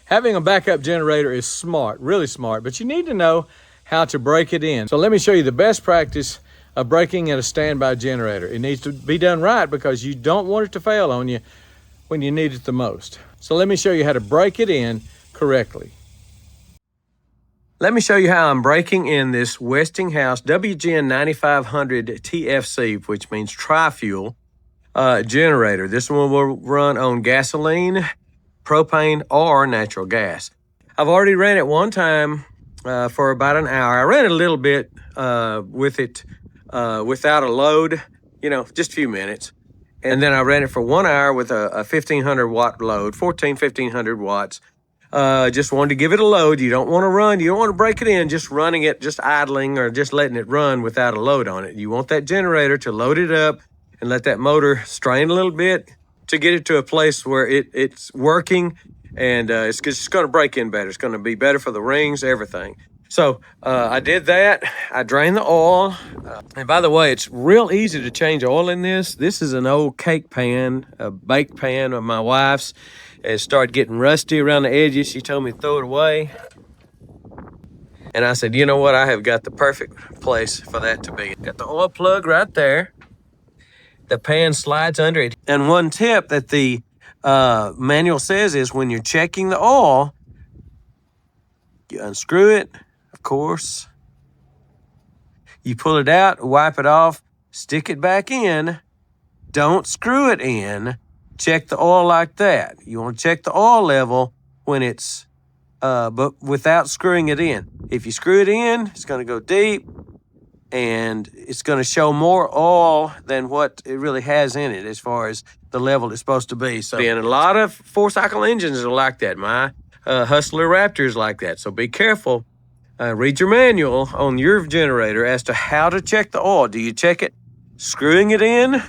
Having a backup generator is smart, really smart, but you need to know how to break it in. So let me show you the best practice of breaking in a standby generator. It needs to be done right because you don't want it to fail on you when you need it the most. So let me show you how to break it in correctly. Let me show you how I'm breaking in this Westinghouse WGN 9500 TFC, which means tri-fuel generator. This one will run on gasoline, propane, or natural gas. I've already ran it one time for about an hour. I ran it a little bit with it without a load, just a few minutes. And then I ran it for 1 hour with a 1500 watt load, 1500 watts. Just wanted to give it a load. You don't want to run. You don't want to break it in, just running it, just idling or just letting it run without a load on it. You want that generator to load it up and let that motor strain a little bit to get it to a place where it's working and it's just going to break in better. It's going to be better for the rings, everything. So I did that. I drained the oil. And by the way, it's real easy to change oil in this. This is an old cake pan, a bake pan of my wife's. It started getting rusty around the edges. She told me to throw it away. And I said, you know what? I have got the perfect place for that to be. Got the oil plug right there. The pan slides under it. And one tip that the manual says is when you're checking the oil, you unscrew it, of course. You pull it out, wipe it off, stick it back in. Don't screw it in. Check the oil like that. You want to check the oil level when it's, but without screwing it in. If you screw it in, it's going to go deep and it's going to show more oil than what it really has in it as far as the level it's supposed to be. So, and a lot of 4-cycle engines are like that. My Hustler Raptor is like that. So be careful. Read your manual on your generator as to how to check the oil. Do you check it screwing it in?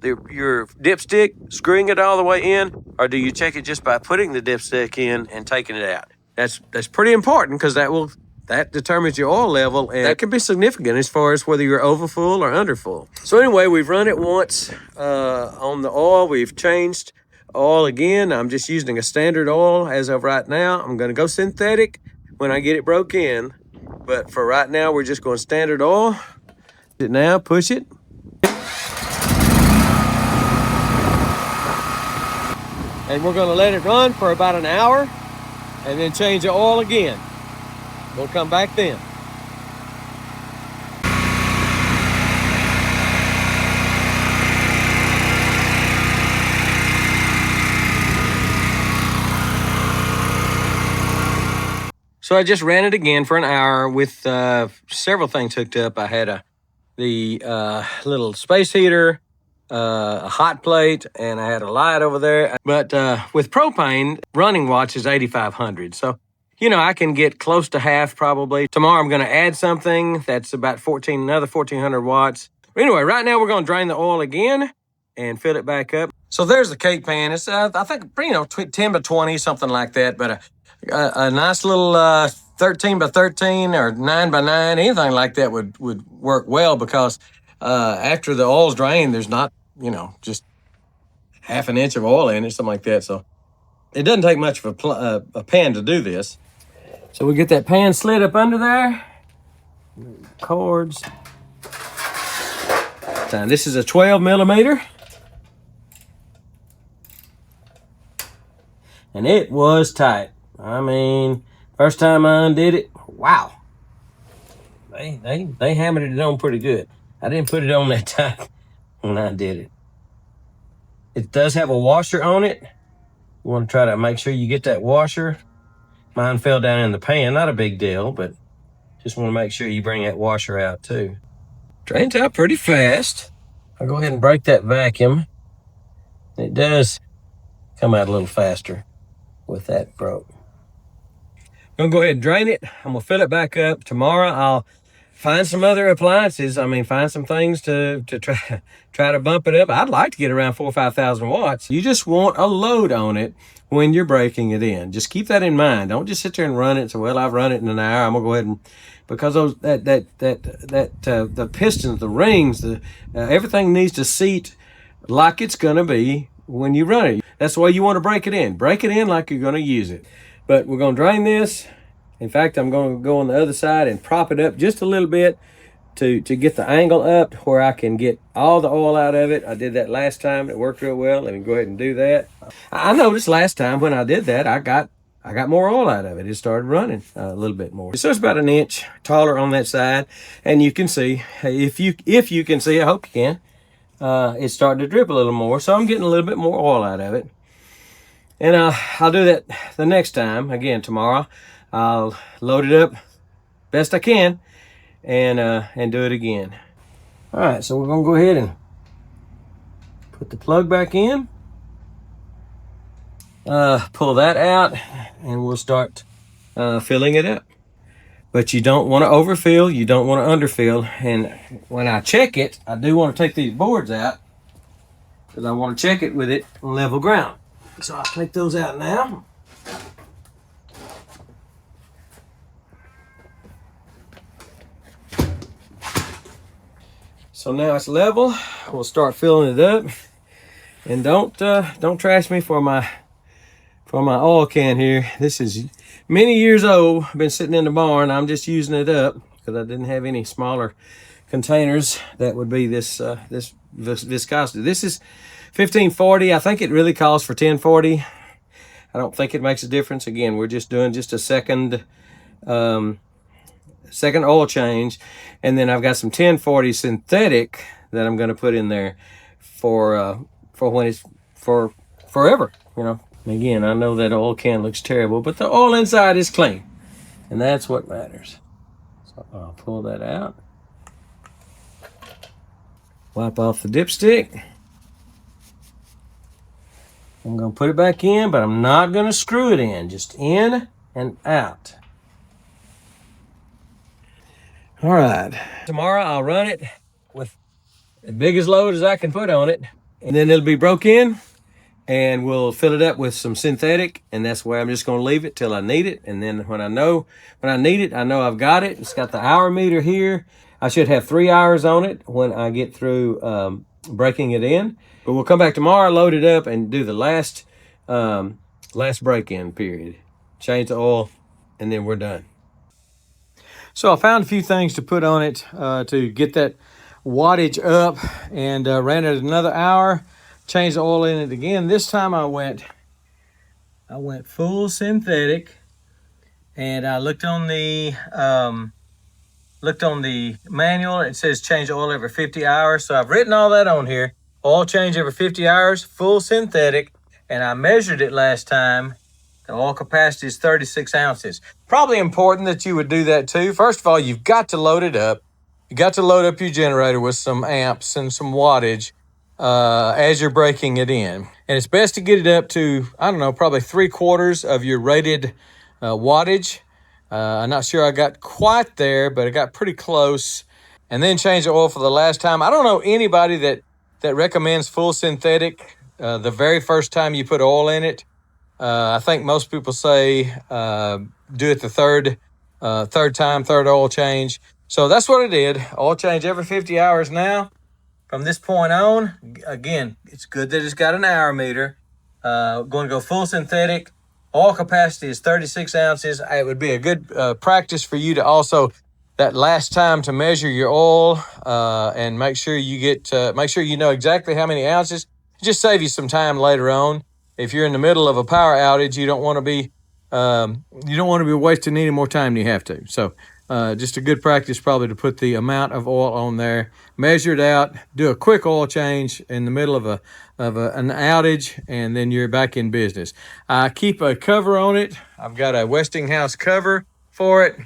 Your dipstick, screwing it all the way in, or do you check it just by putting the dipstick in and taking it out? That's pretty important because that determines your oil level, and that can be significant as far as whether you're overfull or underfull. So anyway, we've run it once on the oil. We've changed oil again. I'm just using a standard oil as of right now. I'm going to go synthetic when I get it broke in, but for right now, we're just going standard oil. Now, push it. And we're going to let it run for about an hour and then change the oil again. We'll come back then. So I just ran it again for an hour with several things hooked up. I had the little space heater, a hot plate, and I had a light over there. But with propane, running watts is 8,500. So, I can get close to half probably. Tomorrow I'm going to add something that's about another 1,400 watts. But anyway, right now we're going to drain the oil again and fill it back up. So there's the cake pan. It's, I think, 10 by 20, something like that. But a nice little 13 by 13 or 9 by 9, anything like that would work well because after the oil's drained, there's not, just half an inch of oil in it, something like that. So it doesn't take much of a pan to do this. So we get that pan slid up under there. Cords. This is a 12 millimeter. And it was tight. I mean, first time I undid it, wow. They hammered it on pretty good. I didn't put it on that tight when I did it. It does have a washer on it. You want to try to make sure you get that washer. Mine fell down in the pan, not a big deal, but just want to make sure you bring that washer out too. Drains out pretty fast. I'll go ahead and break that vacuum. It does come out a little faster with that broke. I'm gonna go ahead and drain it. I'm gonna fill it back up. Tomorrow I'll find some other appliances. Find some things to try to bump it up. I'd like to get around 4,000 or 5,000 watts. You just want a load on it when you're breaking it in. Just keep that in mind. Don't just sit there and run it. So, well, I've run it in an hour. I'm gonna go ahead and, because those the pistons, the rings, everything needs to seat like it's gonna be when you run it. That's the way you want to break it in. Break it in like you're gonna use it. But we're going to drain this. In fact, I'm going to go on the other side and prop it up just a little bit to get the angle up where I can get all the oil out of it. I did that last time. It worked real well. Let me go ahead and do that. I noticed last time when I did that, I got more oil out of it. It started running a little bit more. So it's about an inch taller on that side. And you can see, if you can see, I hope you can, it's starting to drip a little more. So I'm getting a little bit more oil out of it. And I'll do that the next time. Again, tomorrow, I'll load it up best I can and do it again. All right, so we're gonna go ahead and put the plug back in. Pull that out, and we'll start filling it up. But you don't want to overfill, you don't want to underfill. And when I check it, I do want to take these boards out because I want to check it with it on level ground. So I'll take those out now. So now it's level. We'll start filling it up. And don't trash me for my oil can here. This is many years old. I've been sitting in the barn. I'm just using it up because I didn't have any smaller containers that would be this viscosity. This is 1540. I think it really calls for 1040. I don't think it makes a difference. Again, we're just doing just a second oil change, and then I've got some 1040 synthetic that I'm going to put in there for when it's for forever, you know. And again, I know that oil can looks terrible, but the oil inside is clean, and that's what matters. So I'll pull that out, wipe off the dipstick. I'm going to put it back in, but I'm not going to screw it in, just in and out. All right, tomorrow I'll run it with the biggest load as I can put on it, and then it'll be broke in, and we'll fill it up with some synthetic, and that's where I'm just going to leave it till I need it. And then when I need it, I know I've got it. It's got the hour meter here. I should have 3 hours on it when I get through breaking it in. But we'll come back tomorrow, load it up, and do the last break-in period. Change the oil, and then we're done. So I found a few things to put on it to get that wattage up, and ran it another hour. Changed the oil in it again. This time I went full synthetic, and I looked on the manual. It says change the oil every 50 hours. So I've written all that on here. Oil change every 50 hours, full synthetic, and I measured it last time. The oil capacity is 36 ounces. Probably important that you would do that too. First of all, you've got to load it up. You got to load up your generator with some amps and some wattage as you're breaking it in. And it's best to get it up to, I don't know, probably 3/4 of your rated wattage. I'm not sure I got quite there, but I got pretty close. And then change the oil for the last time. I don't know anybody that recommends full synthetic the very first time you put oil in it. I think most people say do it the third oil change. So that's what I did. Oil change every 50 hours now. From this point on, again, it's good that it's got an hour meter. Going to go full synthetic. Oil capacity is 36 ounces. It would be a good practice for you to also, that last time, to measure your oil and make sure you know exactly how many ounces. Just save you some time later on. If you're in the middle of a power outage, you don't want to be wasting any more time than you have to. So just a good practice probably to put the amount of oil on there, measure it out, do a quick oil change in the middle of an outage, and then you're back in business. I keep a cover on it. I've got a Westinghouse cover for it,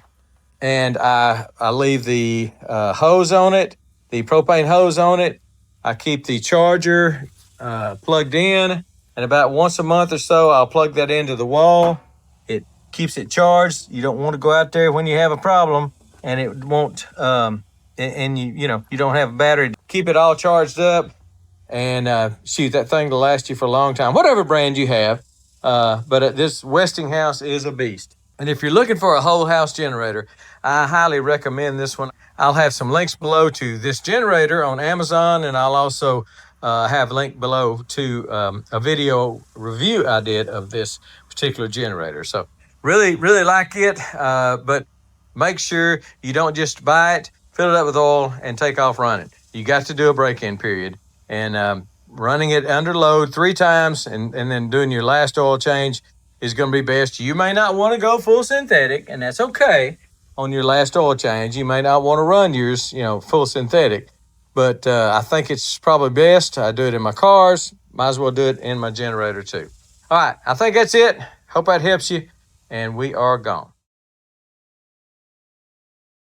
and I leave the hose on it, the propane hose on it. I keep the charger plugged in, and about once a month or so, I'll plug that into the wall. It keeps it charged. You don't want to go out there when you have a problem and it won't, and you don't have a battery. Keep it all charged up, and shoot, that thing to last you for a long time, whatever brand you have. But this Westinghouse is a beast. And if you're looking for a whole house generator, I highly recommend this one. I'll have some links below to this generator on Amazon, and I'll also have a link below to a video review I did of this particular generator. So Really, really like it, but make sure you don't just buy it, fill it up with oil, and take off running. You got to do a break-in period. And running it under load 3 times and then doing your last oil change is going to be best. You may not want to go full synthetic, and that's okay on your last oil change. You may not want to run yours, full synthetic. But I think it's probably best. I do it in my cars. Might as well do it in my generator too. All right, I think that's it. Hope that helps you. And we are gone.